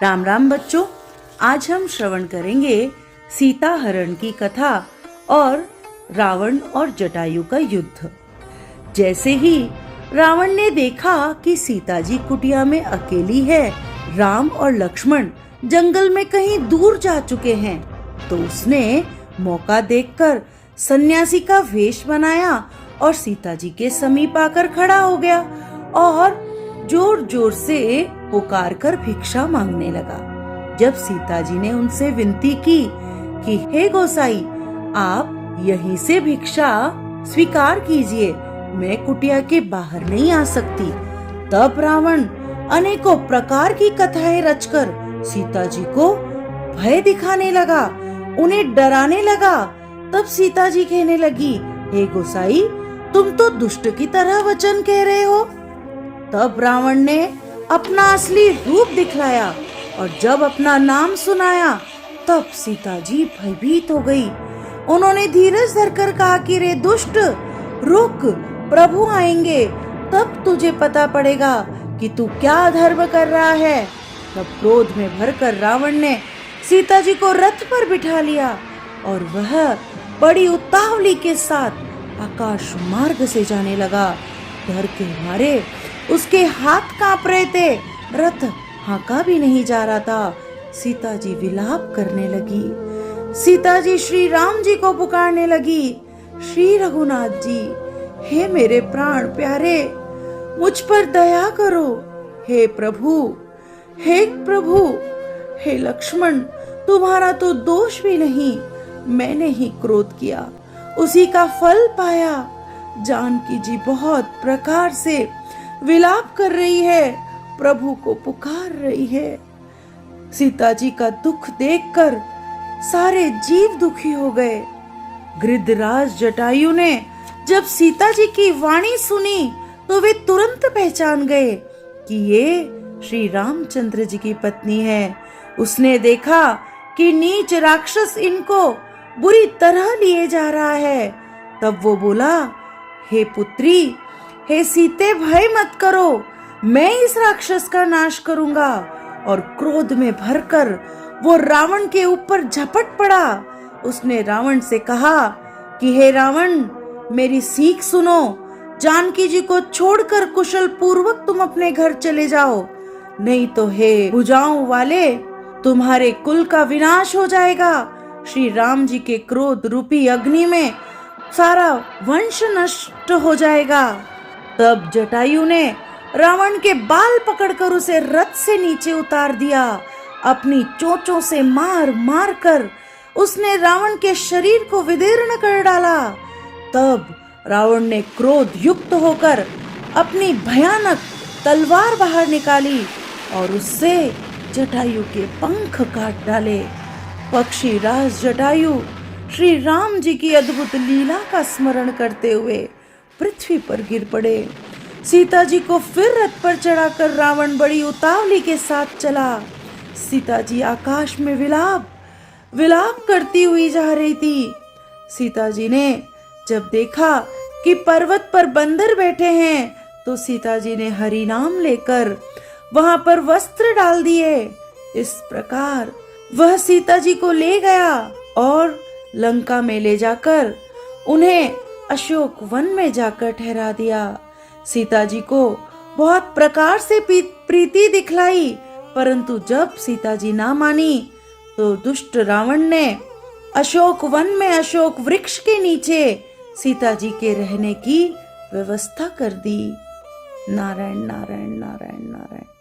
राम राम बच्चों, आज हम श्रवण करेंगे सीता हरण की कथा और रावण और जटायु का युद्ध। जैसे ही रावण ने देखा कि सीता जी कुटिया में अकेली है, राम और लक्ष्मण जंगल में कहीं दूर जा चुके हैं, तो उसने मौका देखकर सन्यासी का वेश बनाया और सीता जी के समीप आकर खड़ा हो गया और जोर जोर से पुकार कर भिक्षा मांगने लगा। जब सीता जी ने उनसे विनती की कि हे गोसाई, आप यहीं से भिक्षा स्वीकार कीजिए, मैं कुटिया के बाहर नहीं आ सकती, तब रावण अनेकों प्रकार की कथाएं रचकर सीता जी को भय दिखाने लगा, उन्हें डराने लगा। तब सीता जी कहने लगी, हे गोसाई, तुम तो दुष्ट की तरह वचन कह रहे हो। तब रावण ने अपना असली रूप दिखलाया और जब अपना नाम सुनाया, तब सीता जी भयभीत हो गई। उन्होंने धीरज धरकर कहा कि रे दुष्ट, रुक, प्रभु आएंगे, तब तुझे पता पड़ेगा कि तू क्या अधर्म कर रहा है। तब क्रोध में भरकर रावण ने सीता जी को रथ पर बिठा लिया और वह बड़ी उतावली के साथ आकाश मार्ग से जाने लगा। डर के मारे उसके हाथ कांप रहे थे, रथ हाँका भी नहीं जा रहा था। सीता जी विलाप करने लगी। सीता जी श्री राम जी को पुकारने लगी, श्री रघुनाथ जी, हे मेरे प्राण प्यारे, मुझ पर दया करो। हे प्रभु, हे प्रभु, हे लक्ष्मण, तुम्हारा तो दोष भी नहीं, मैंने ही क्रोध किया, उसी का फल पाया। जानकी जी बहुत प्रकार से विलाप कर रही है, प्रभु को पुकार रही है। सीता जी का दुख देखकर सारे जीव दुखी हो गए। गृद्धराज जटायु ने जब सीता जी की वाणी सुनी तो वे तुरंत पहचान गए कि ये श्री रामचंद्र जी की पत्नी है। उसने देखा कि नीच राक्षस इनको बुरी तरह लिए जा रहा है। तब वो बोला, हे पुत्री, हे सीते, भय मत करो, मैं इस राक्षस का नाश करूंगा। और क्रोध में भरकर वो रावण के ऊपर झपट पड़ा। उसने रावण से कहा कि हे रावण, मेरी सीख सुनो, जानकी जी को छोड़कर कुशल पूर्वक तुम अपने घर चले जाओ, नहीं तो हे भुजाओं वाले, तुम्हारे कुल का विनाश हो जाएगा। श्री राम जी के क्रोध रूपी अग्नि में सारा वंश नष्ट हो जाएगा। तब जटायु ने रावण के बाल पकड़कर उसे रथ से नीचे उतार दिया। अपनी चोंचों से मार मार कर उसने रावण के शरीर को विदीर्ण कर डाला। तब रावण ने क्रोध युक्त होकर अपनी भयानक तलवार बाहर निकाली और उससे जटायु के पंख काट डाले। पक्षी राज जटायु श्री राम जी की अद्भुत लीला का स्मरण करते हुए पृथ्वी पर गिर पड़े। सीता जी को फिर रथ पर चढ़ाकर रावण बड़ी उतावली के साथ चला। सीता जी आकाश में विलाप करती हुई जा रही थी। सीता जी ने जब देखा कि पर्वत पर बंदर बैठे हैं, तो सीता जी ने हरि नाम लेकर वहां पर वस्त्र डाल दिए। इस प्रकार वह सीता जी को ले गया और लंका में ले जाकर उन्हें अशोक वन में जाकर ठहरा दिया। सीता जी को बहुत प्रकार से प्रीति दिखलाई, परंतु जब सीता जी ना मानी तो दुष्ट रावण ने अशोक वन में अशोक वृक्ष के नीचे सीता जी के रहने की व्यवस्था कर दी। नारायण नारायण नारायण नारायण।